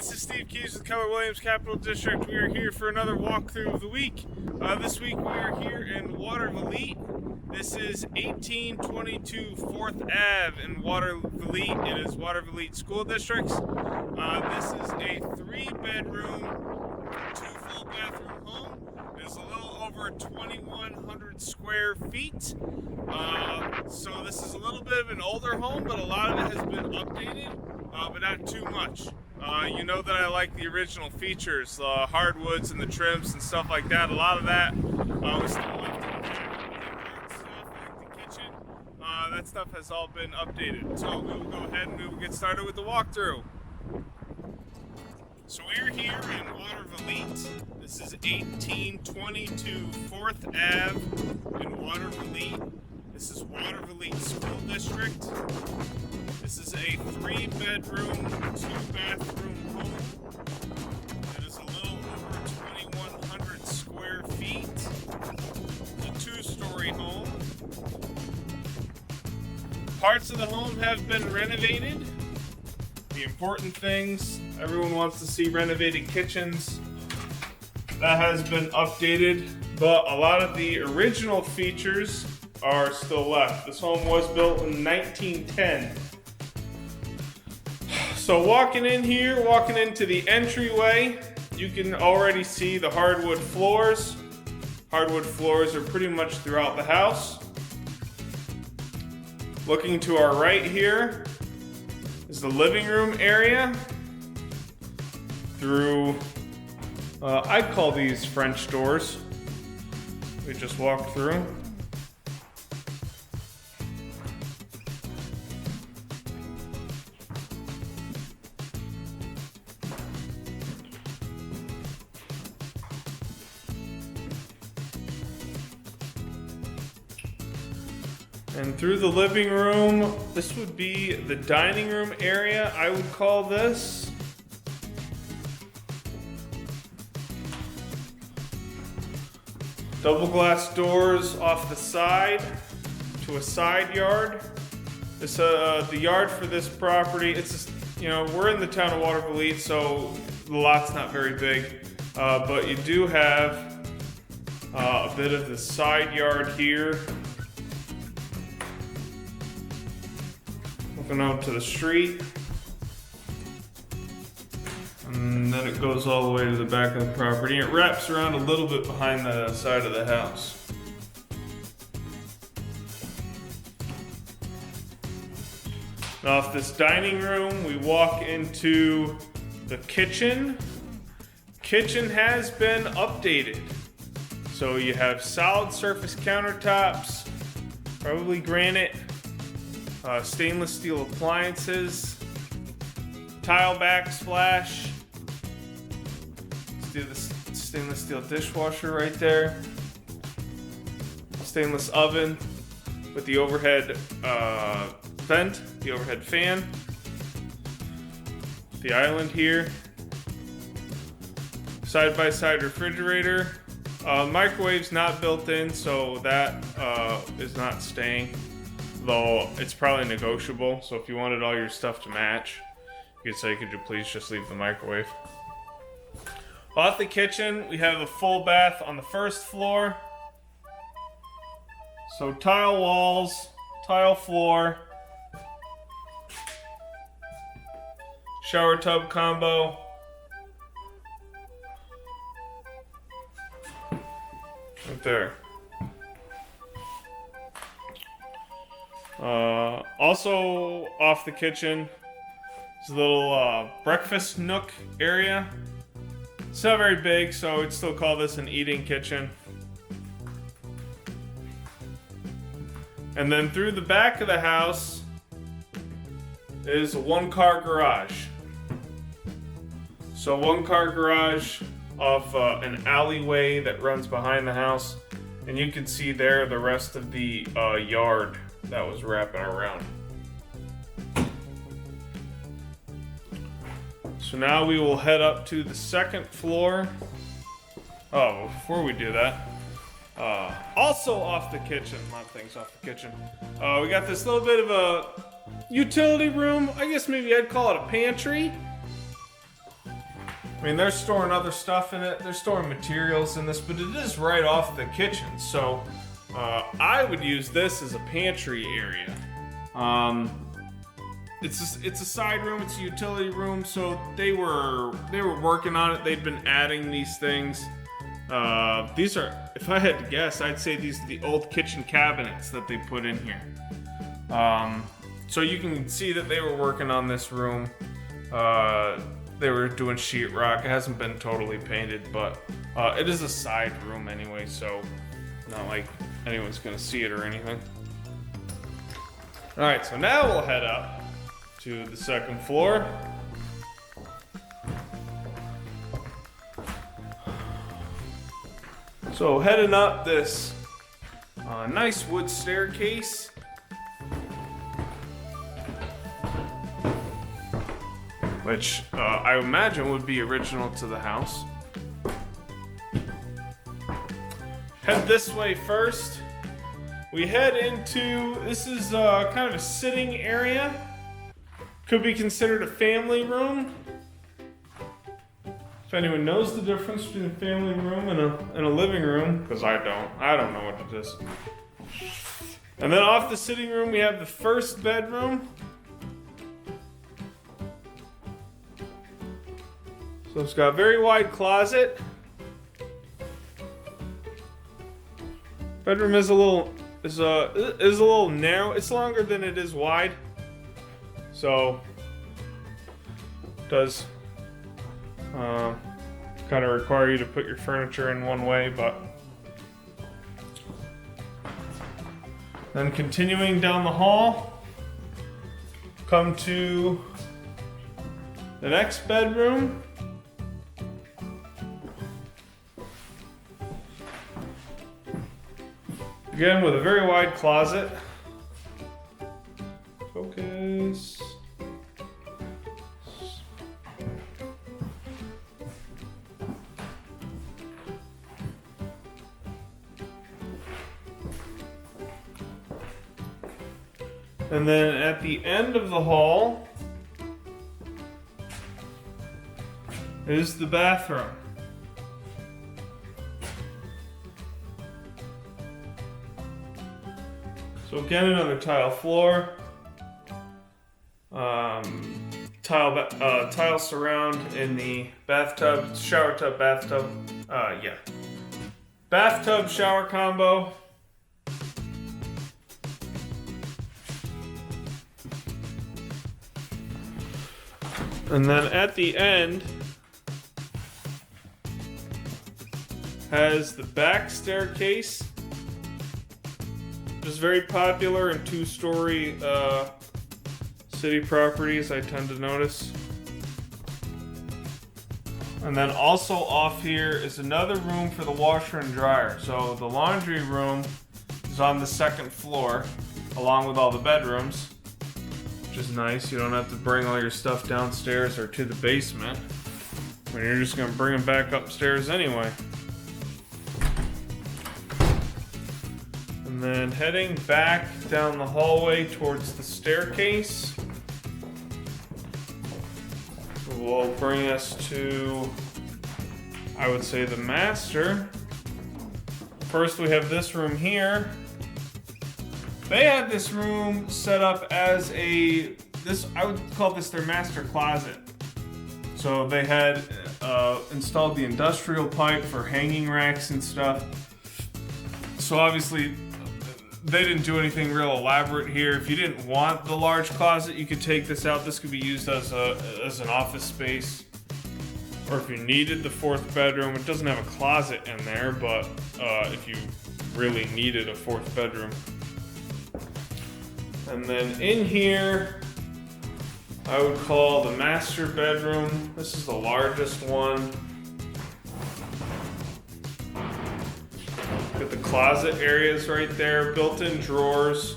This is Steve Keys with Keller Williams Capital District. We are here for another walkthrough of the week. This week we are here in Watervliet. This is 1822 4th Ave in Watervliet. It is Watervliet School Districts. This is a 3-bedroom, 2 full bathroom home. It is a little over 2,100 square feet. So this is a little bit of an older home, but a lot of it has been updated, but not too much. You know that I like the original features, hardwoods and the trims and stuff like that. A lot of that was still left in stuff like the kitchen. That stuff has all been updated. So we will go ahead and we will get started with the walkthrough. So we're here in Watervliet. This is 1822 4th Ave in Watervliet. This is Watervliet School District. This is a 3-bedroom, 2-bathroom home. It is a little over 2,100 square feet. It's a 2-story home. Parts of the home have been renovated. The important things, everyone wants to see renovated kitchens. That has been updated, but a lot of the original features are still left. This home was built in 1910. So walking in here, walking into the entryway, you can already see the hardwood floors. Hardwood floors are pretty much throughout the house. Looking to our right here is the living room area. Through, I'd call these French doors. We just walked through. And through the living room, this would be the dining room area, I would call this. Double glass doors off the side to a side yard. This the yard for this property, it's just, we're in the town of Watervliet, so the lot's not very big, but you do have a bit of the side yard here. Looking out to the street, and then it goes all the way to the back of the property. It wraps around a little bit behind the side of the house. Now off this dining room, we walk into the kitchen. Kitchen has been updated. So you have solid surface countertops, probably granite, stainless steel appliances, tile backsplash, the stainless steel dishwasher right there, stainless oven with the overhead vent, the overhead fan, the island here, side-by-side refrigerator. Microwave's not built in, so that is not staying. Though it's probably negotiable, so if you wanted all your stuff to match, you could say, could you please just leave the microwave? Off the kitchen, we have a full bath on the first floor. So tile walls, tile floor, shower tub combo. Right there. Also off the kitchen is a little breakfast nook area. It's not very big, so I'd still call this an eating kitchen. And then through the back of the house is a 1-car garage. So 1-car garage off an alleyway that runs behind the house, and you can see there the rest of the yard that was wrapping around. So now we will head up to the second floor. Oh, before we do that, also off the kitchen, a lot of things off the kitchen. We got this little bit of a utility room. I guess maybe I'd call it a pantry. I mean, they're storing other stuff in it. They're storing materials in this, but it is right off the kitchen. So I would use this as a pantry area. It's a side room. It's a utility room. So they were working on it. They'd been adding these things. These are, if I had to guess, I'd say these are the old kitchen cabinets that they put in here. So you can see that they were working on this room. They were doing sheetrock. It hasn't been totally painted, but it is a side room anyway, so not like anyone's gonna see it or anything. All right, so now we'll head up to the second floor. So heading up this nice wood staircase. Which I imagine would be original to the house. Head this way first. We head into, this is kind of a sitting area. Could be considered a family room. If anyone knows the difference between a family room and a living room, because I don't know what it is. And then off the sitting room we have the first bedroom. So it's got a very wide closet. Bedroom is a little narrow. It's longer than it is wide. So it does kind of require you to put your furniture in one way, but then continuing down the hall, come to the next bedroom. Again, with a very wide closet. Focus. And then at the end of the hall is the bathroom. So again, another tile floor, tile surround in the bathtub, shower tub, bathtub, bathtub shower combo. And then at the end has the back staircase. Just very popular in two-story city properties, I tend to notice. And then also off here is another room for the washer and dryer. So the laundry room is on the second floor, along with all the bedrooms, which is nice. You don't have to bring all your stuff downstairs or to the basement when you're just gonna bring them back upstairs anyway. And then heading back down the hallway towards the staircase will bring us to, I would say, the master. First we have this room here. They had this room set up as I would call this their master closet. So they had installed the industrial pipe for hanging racks and stuff. So obviously they didn't do anything real elaborate here. If you didn't want the large closet, you could take this out. This could be used as an office space. Or if you needed the fourth bedroom, it doesn't have a closet in there, but if you really needed a fourth bedroom. And then in here, I would call the master bedroom. This is the largest one. Got the closet areas right there, built-in drawers.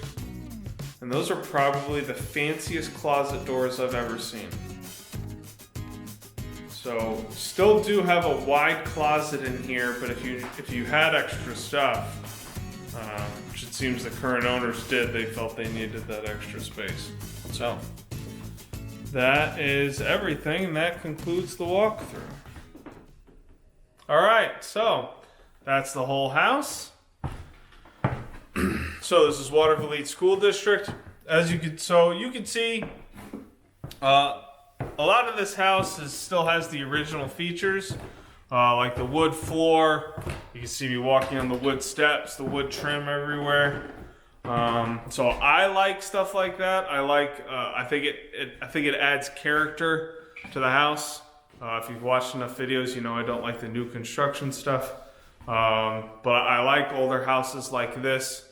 And those are probably the fanciest closet doors I've ever seen. So, still do have a wide closet in here, but if you had extra stuff, which it seems the current owners did, they felt they needed that extra space. So, that is everything, and that concludes the walkthrough. All right, so that's the whole house. So this is Watervliet School District. As you can see, a lot of this house still has the original features, like the wood floor. You can see me walking on the wood steps, the wood trim everywhere. So I like stuff like that. I think it adds character to the house. If you've watched enough videos, you know I don't like the new construction stuff. But I like older houses like this.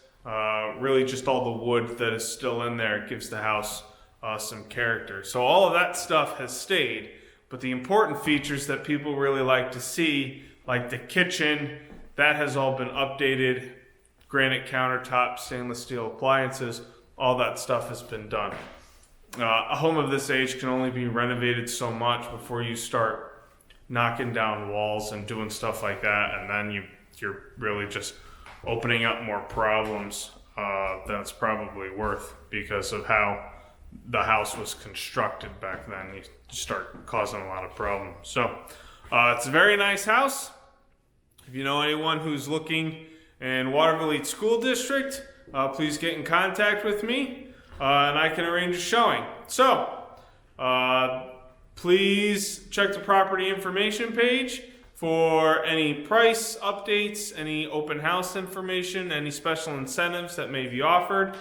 Really just all the wood that is still in there gives the house some character. So all of that stuff has stayed, but the important features that people really like to see, like the kitchen, that has all been updated. Granite countertops, stainless steel appliances, all that stuff has been done. A home of this age can only be renovated so much before you start knocking down walls and doing stuff like that, and then you're really just opening up more problems than it's probably worth because of how the house was constructed back then. You start causing a lot of problems. So it's a very nice house. If you know anyone who's looking in Watervliet School District, please get in contact with me and I can arrange a showing. So please check the property information page for any price updates, any open house information, any special incentives that may be offered.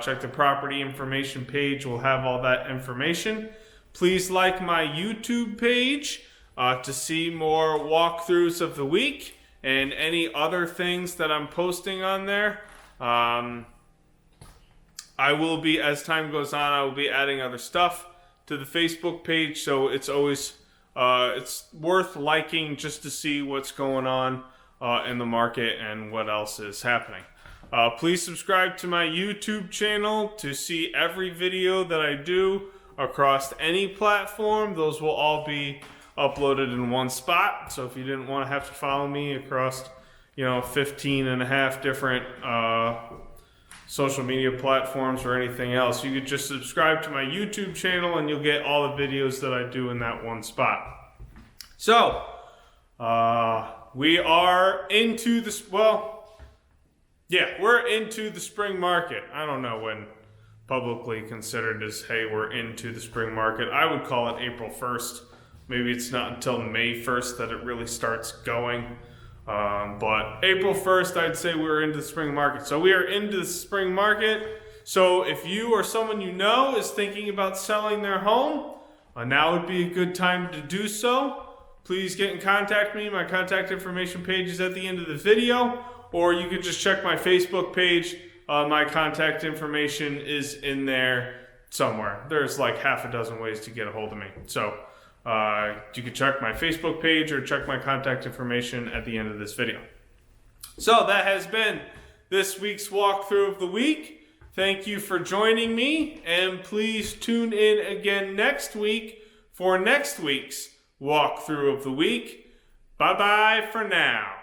Check the property information page. We'll have all that information. Please like my YouTube page to see more walkthroughs of the week and any other things that I'm posting on there. I will be, as time goes on, I will be adding other stuff to the Facebook page, so it's always it's worth liking just to see what's going on in the market and what else is happening. Please subscribe to my YouTube channel to see every video that I do across any platform. Those will all be uploaded in one spot. So if you didn't want to have to follow me across, 15 and a half different social media platforms or anything else, you could just subscribe to my YouTube channel and you'll get all the videos that I do in that one spot. So, we are into this, we're into the spring market. I don't know when publicly considered as, hey, we're into the spring market. I would call it April 1st. Maybe it's not until May 1st that it really starts going. But April 1st, I'd say we're into the spring market. So we are into the spring market. So if you or someone you know is thinking about selling their home, now would be a good time to do so. Please get in contact with me. My contact information page is at the end of the video. Or you could just check my Facebook page. My contact information is in there somewhere. There's like half a dozen ways to get a hold of me. So you can check my Facebook page or check my contact information at the end of this video. So that has been this week's walkthrough of the week. Thank you for joining me, and please tune in again next week for next week's walkthrough of the week. Bye-bye for now.